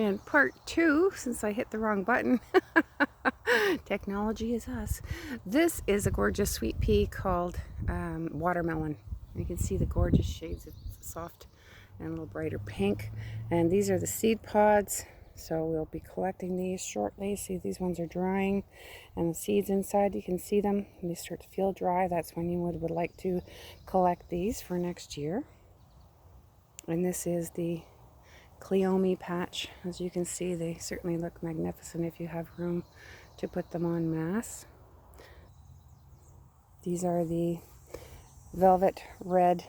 And part two, since I hit the wrong button, technology is us. This is a gorgeous sweet pea called watermelon. You can see the gorgeous shades. It's soft and a little brighter pink. And these are the seed pods. So we'll be collecting these shortly. See, these ones are drying. And the seeds inside, you can see them. When they start to feel dry, that's when you would like to collect these for next year. And this is the Cleome patch. As you can see, they certainly look magnificent if you have room to put them en masse. These are the velvet red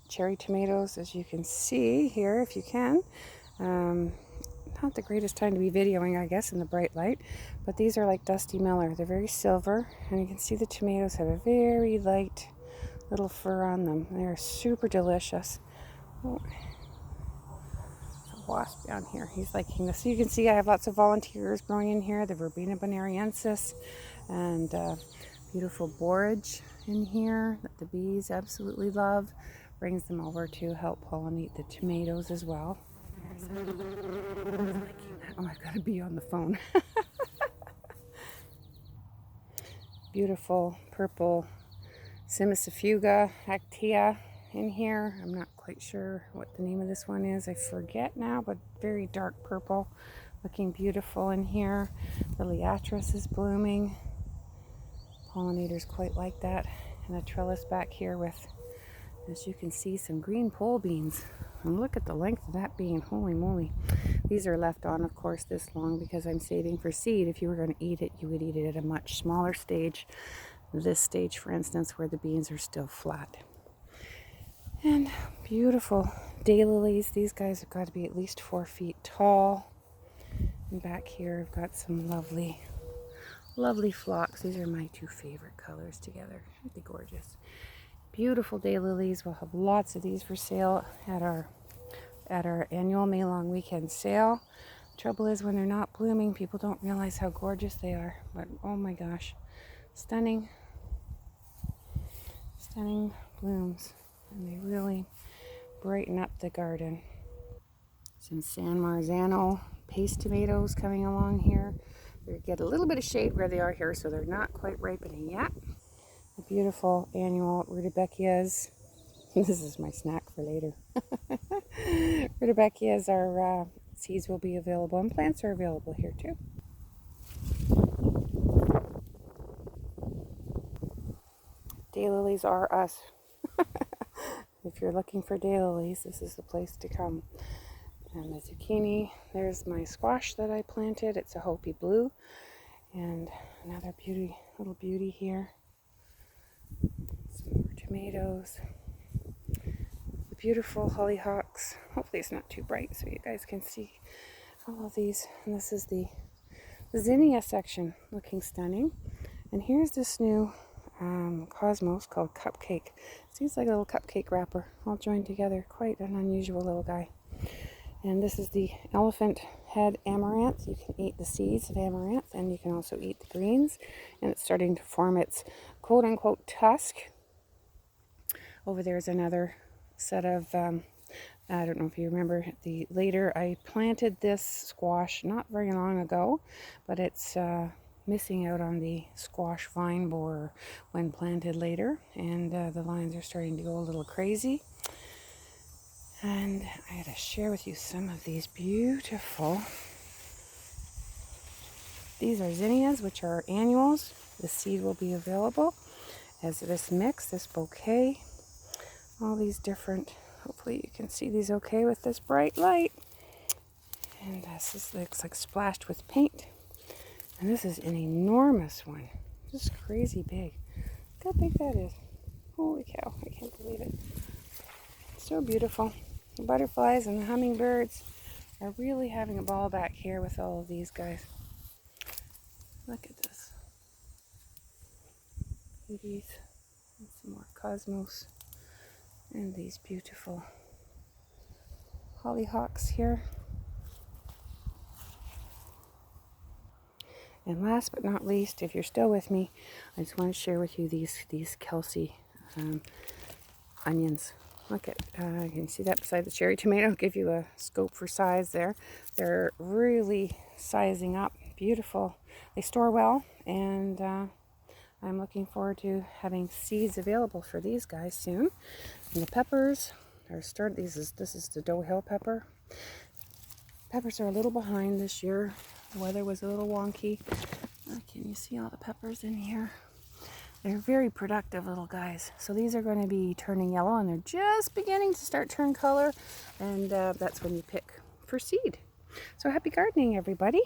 cherry tomatoes, as you can see here if you can. Not the greatest time to be videoing, I guess, in the bright light, but these are like Dusty Miller. They're very silver, and you can see the tomatoes have a very light little fur on them. They're super delicious. Oh, wasp down here. He's liking this. So you can see I have lots of volunteers growing in here. The Verbena bonariensis and beautiful borage in here that the bees absolutely love. Brings them over to help pollinate the tomatoes as well. Oh, I've got to be on the phone. Beautiful purple Cimicifuga actea in here. I'm not quite sure what the name of this one is. I forget now, but very dark purple. Looking beautiful in here. The Liatris is blooming. Pollinators quite like that. And a trellis back here with, as you can see, some green pole beans. And look at the length of that bean. Holy moly. These are left on, of course, this long because I'm saving for seed. If you were going to eat it, you would eat it at a much smaller stage. This stage, for instance, where the beans are still flat. And beautiful daylilies. These guys have got to be at least 4 feet tall. And back here I've got some lovely, lovely phlox. These are my two favorite colors together. Aren't they gorgeous? Beautiful daylilies. We'll have lots of these for sale at our annual May long weekend sale. Trouble is, when they're not blooming, people don't realize how gorgeous they are. But oh my gosh, stunning, stunning blooms. And they really brighten up the garden. Some San Marzano paste tomatoes coming along here. They get a little bit of shade where they are here, so they're not quite ripening yet. The beautiful annual rudbeckias. This is my snack for later. Rudbeckias are seeds will be available, and plants are available here too. Daylilies are us. If you're looking for daylilies, this is the place to come. And the zucchini, there's my squash that I planted. It's a Hopi blue. And another beauty, little beauty here. Some more tomatoes. The beautiful hollyhocks. Hopefully it's not too bright so you guys can see all of these. And this is the zinnia section, looking stunning. And here's this new cosmos called Cupcake. Seems like a little cupcake wrapper all joined together. Quite an unusual little guy. And this is the elephant head amaranth. You can eat the seeds of amaranth, and you can also eat the greens. And it's starting to form its quote-unquote tusk. Over there is another set of, I don't know if you remember, I planted this squash not very long ago, but it's missing out on the squash vine borer when planted later, and the vines are starting to go a little crazy. And I had to share with you some of these beautiful. These are zinnias, which are annuals. The seed will be available as this mix, this bouquet. All these different, hopefully you can see these okay with this bright light. And this looks like splashed with paint. And this is an enormous one. Just crazy big. Look how big that is. Holy cow, I can't believe it. So beautiful. The butterflies and the hummingbirds are really having a ball back here with all of these guys. Look at this. Beauties. And some more cosmos. And these beautiful hollyhocks here. And last but not least, if you're still with me, I just want to share with you these Kelsey onions. Look at, you can see that beside the cherry tomato. I'll give you a scope for size there. They're really sizing up. Beautiful. They store well, and I'm looking forward to having seeds available for these guys soon. And the peppers are started. This is the Doe Hill pepper. Peppers are a little behind this year. The weather was a little wonky. Can you see all the peppers in here? They're very productive little guys. So these are going to be turning yellow, and they're just beginning to start turn color, and that's when you pick for seed. So happy gardening, everybody.